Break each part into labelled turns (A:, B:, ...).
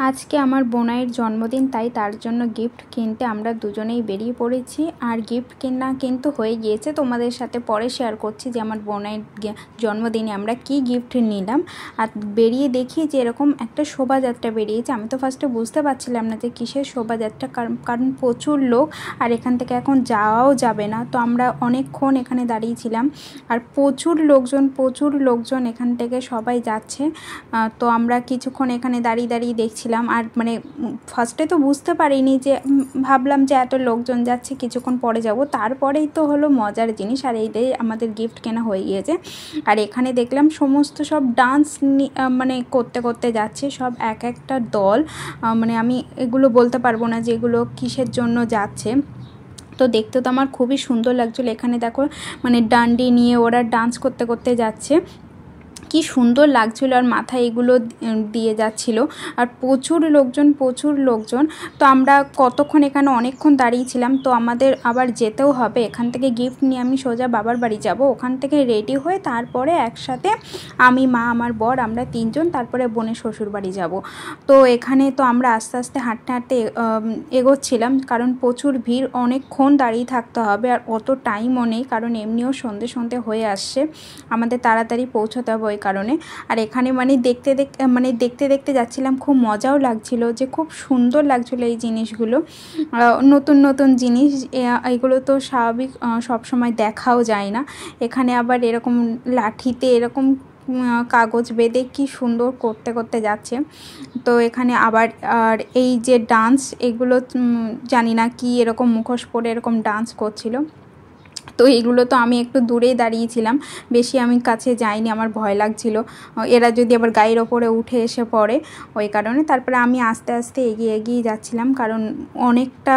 A: আজকে আমার বোনাইয়ের জন্মদিন, তাই তার জন্য গিফট কিনতে আমরা দুজনেই বেরিয়ে পড়েছি। আর গিফট কেনা কিন্তু হয়ে গিয়েছে, তোমাদের সাথে পরে শেয়ার করছি যে আমার বোনাইয়ের জন্মদিনে আমরা কি গিফট নিলাম। আর বেরিয়ে দেখি যে এরকম একটা শোভাযাত্রা বেরিয়েছে। আমি তো ফার্স্টে বুঝতে পারছিলাম না যে কিসের শোভাযাত্রা, কারণ প্রচুর লোক আর এখান থেকে এখন যাওয়াও যাবে না। তো আমরা অনেকক্ষণ এখানে দাঁড়িয়েছিলাম আর প্রচুর লোকজন এখান থেকে সবাই যাচ্ছে। তো আমরা কিছুক্ষণ এখানে দাঁড়িয়ে দেখছি। আর মানে ফার্স্টে তো বুঝতে পারিনি, যে ভাবলাম যে এত লোকজন যাচ্ছে কিছুক্ষণ পরে যাব, তারপরেই তো হলো মজার জিনিস। আর এইটাই আমাদের গিফট কেনা হয়ে গিয়েছে। আর এখানে দেখলাম সমস্ত সব ডান্স মানে করতে যাচ্ছে, সব এক একটা দল। মানে আমি এগুলো বলতে পারবো না যে এগুলো কিসের জন্য যাচ্ছে। তো দেখতে তো আমার খুবই সুন্দর লাগছিলো। এখানে দেখো মানে ডান্ডি নিয়ে ওরা ডান্স করতে যাচ্ছে, কি সুন্দর লাগছিল। আর মাথায় এগুলো দিয়ে যাচ্ছিল। আর প্রচুর লোকজন। তো আমরা কতক্ষণ এখানে অনেকক্ষণ দাঁড়িয়েছিলাম। তো আমাদের আবার যেতেও হবে, এখান থেকে গিফট নিয়ে আমি সোজা বাবার বাড়ি যাব। ওখান থেকে রেডি হয়ে তারপরে একসাথে আমি, মা, আমার বর, আমরা তিনজন তারপরে বোনের শ্বশুর বাড়ি যাব। তো এখানে তো আমরা আস্তে আস্তে হাঁটতে এগোচ্ছিলাম, কারণ প্রচুর ভিড়, অনেকক্ষণ দাঁড়িয়ে থাকতে হবে। আর অত টাইমও নেই, কারণ এমনিও সন্ধে হয়ে আসছে, আমাদের তাড়াতাড়ি পৌঁছতে হবে কারণে। আর এখানে মানে দেখতে যাচ্ছিলাম, খুব মজাও লাগছিল, যে খুব সুন্দর লাগছিল এই জিনিসগুলো, নতুন জিনিস। এগুলো তো স্বাভাবিক সবসময় দেখাও যায় না। এখানে আবার এরকম লাঠিতে এরকম কাগজ বেঁধে কি সুন্দর করতে যাচ্ছে। তো এখানে আবার আর এই যে ডান্স, এগুলো জানি না কি, এরকম মুখোশ পরে এরকম ডান্স করছিল। তো এগুলো তো আমি একটু দূরেই দাঁড়িয়েছিলাম, বেশি আমি কাছে যাইনি, আমার ভয় লাগছিল এরা যদি আবার গায়ের ওপরে উঠে এসে পড়ে, ওই কারণে। তারপরে আমি আস্তে আস্তে এগিয়ে যাচ্ছিলাম, কারণ অনেকটা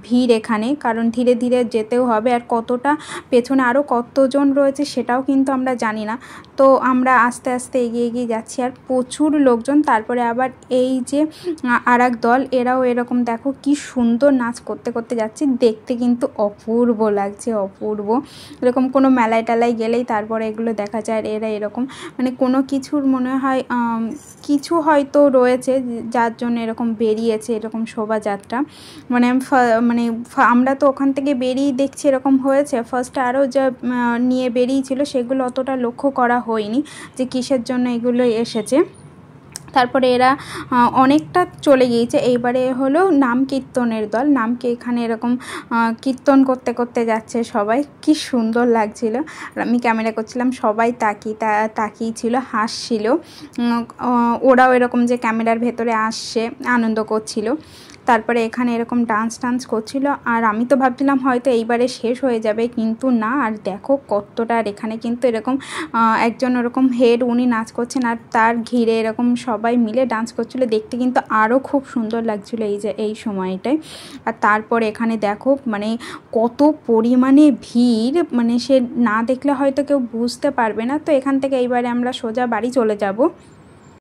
A: ভিড় এখানে, কারণ ধীরে যেতেও হবে। আর কতটা পেছনে আরও কতজন রয়েছে সেটাও কিন্তু আমরা জানি না। তো আমরা আস্তে আস্তে এগিয়ে যাচ্ছি, আর প্রচুর লোকজন। তারপরে আবার এই যে আর এক দল, এরাও এরকম দেখো কি সুন্দর নাচ করতে যাচ্ছে, দেখতে কিন্তু অপূর্ব লাগছে, অপূর্ব। এরকম কোনো মেলায় টেলায় গেলেই তারপরে এগুলো দেখা যায়। আর এরা এরকম মানে কোনো কিছুর মনে হয় কিছু হয়তো রয়েছে যার জন্য এরকম বেরিয়েছে এরকম শোভাযাত্রা। মানে আমরা তো ওখান থেকে বেরিয়ে দেখছি এরকম হয়েছে। ফার্স্টে আরও যা নিয়ে বেরিয়েছিল সেগুলো অতটা লক্ষ্য করা হয়নি যে কিসের জন্য এগুলো এসেছে। তারপরে এরা অনেকটা চলে গিয়েছে। এইবারে হলো নাম কীর্তনের দল, নামকে এখানে এরকম কীর্তন করতে যাচ্ছে সবাই, কি সুন্দর লাগছিল। আর আমি ক্যামেরা করছিলাম, সবাই তাকিয়েছিল, হাসছিল। ওরাও এরকম যে ক্যামেরার ভেতরে আসছে আনন্দ করছিল। তারপরে এখানে এরকম ডান্স করছিল। আর আমি তো ভাবছিলাম হয়তো এইবারে শেষ হয়ে যাবে, কিন্তু না। আর দেখো কতটা, আর এখানে কিন্তু এরকম একজন ওরকম হেড, উনি নাচ করছেন, আর তার ঘিরে এরকম সবাই মিলে ডান্স করছিল, দেখতে কিন্তু আরও খুব সুন্দর লাগছিল এই সময়টায়। আর তারপর এখানে দেখো মানে কত পরিমাণে ভিড়, মানে সে না দেখলে হয়তো কেউ বুঝতে পারবে না। তো এখান থেকে এইবারে আমরা সোজা বাড়ি চলে যাব।